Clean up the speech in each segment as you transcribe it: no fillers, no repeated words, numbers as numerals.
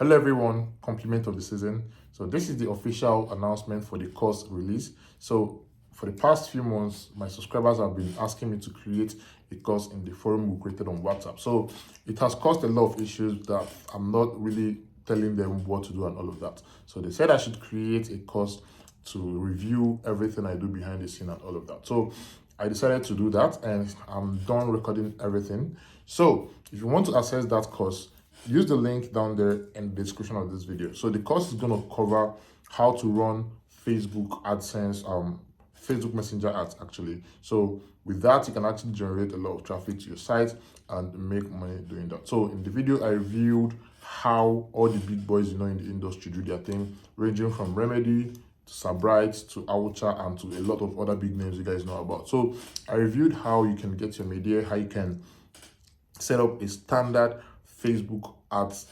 Hello everyone, compliment of the season. So this is the official announcement for the course release. So for the past few months, my subscribers have been asking me to create a course in the forum we created on WhatsApp. So it has caused a lot of issues that I'm not really telling them what to do and all of that. So they said I should create a course to review everything I do behind the scene and all of that. So I decided to do that and I'm done recording everything. So if you want to access that course, use the link down there in the description of this video. So the course is going to cover how to run Facebook AdSense, Facebook Messenger ads actually. So with that, you can actually generate a lot of traffic to your site and make money doing that. So in the video, I reviewed how all the big boys in the industry do their thing, ranging from Remedy to Sabright to Awucha and to a lot of other big names you guys know about. So I reviewed how you can get your media, how you can set up a standard Facebook ads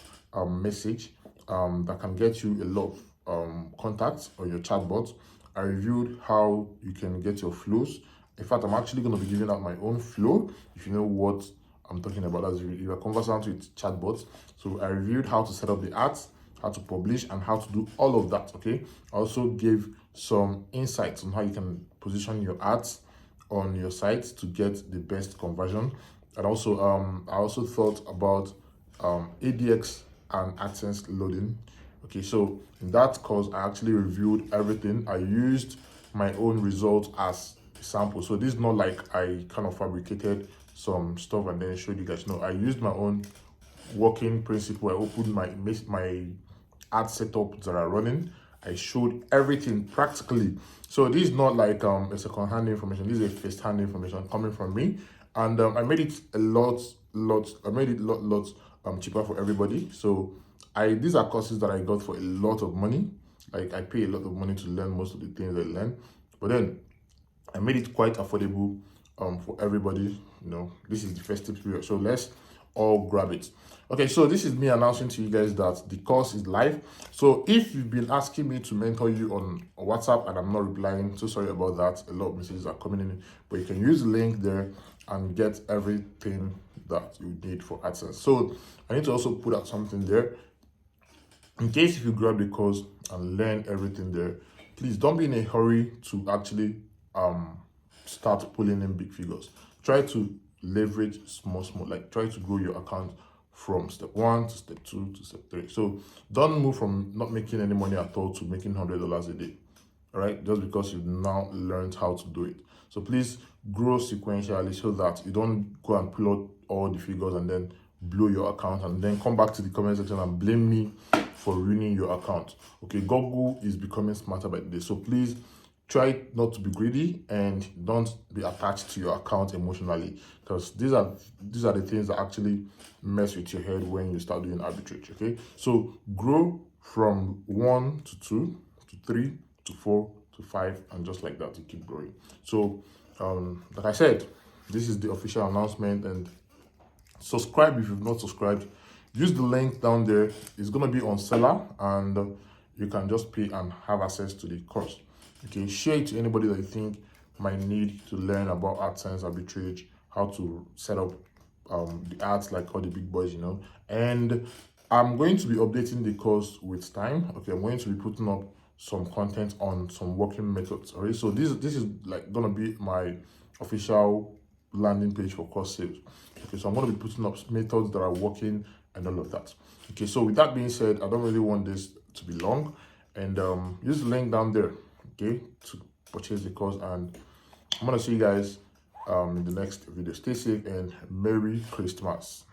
message that can get you a lot of contacts on your chatbot. I reviewed how you can get your flows. In fact, I'm actually going to be giving out my own flow, if you know what I'm talking about, as you are conversant with chatbots. So I reviewed how to set up the ads, how to publish, and how to do all of that. Okay, I also gave some insights on how you can position your ads on your site to get the best conversion. And also I also thought about ADX and Adsense loading. Okay, so in that course I actually reviewed everything. I used my own results as a sample, so this is not like I kind of fabricated some stuff and then showed you guys. No, I used my own working principle. I opened my ad setup that are running. I showed everything practically. So this is not like a second-hand information. This is a first-hand information coming from me, and I made it a lot cheaper for everybody. So these are courses that I got for a lot of money. Like I pay a lot of money to learn most of the things I learn, but then I made it quite affordable for everybody. You know, this is the festive period, so let's all grab it. Okay, so this is me announcing to you guys that the course is live. So if you've been asking me to mentor you on WhatsApp and I'm not replying, so sorry about that. A lot of messages are coming in, but you can use the link there and get everything that you need for AdSense. So I need to also put out something there in case if you grab the course and learn everything there. Please don't be in a hurry to actually start pulling in big figures. Try to leverage small, like try to grow your account from step 1 to step 2 to step 3. So don't move from not making any money at all to making $100 a day. All right, just because you've now learned how to do it. So please grow sequentially so that you don't go and pull out all the figures and then blow your account and then come back to the comment section and blame me for ruining your account. Okay, Google is becoming smarter by the day, so please try not to be greedy and don't be attached to your account emotionally, because these are the things that actually mess with your head when you start doing arbitrage. Okay, so grow from 1 to 2 to 3 to 4 to 5 and just like that, you keep growing. So like I said, this is the official announcement, and subscribe if you've not subscribed. Use the link down there. It's going to be on seller and you can just pay and have access to the course. Okay, share it to anybody that you think might need to learn about AdSense arbitrage, how to set up the ads like all the big boys, you know. And I'm going to be updating the course with time. Okay, I'm going to be putting up some content on some working methods. All right, so this is like gonna be my official landing page for course sales. Okay, so I'm going to be putting up methods that are working and all of that. Okay, so with that being said, I don't really want this to be long, and use the link down there, okay, to purchase the course. And I'm going to see you guys in the next video. Stay safe and Merry Christmas.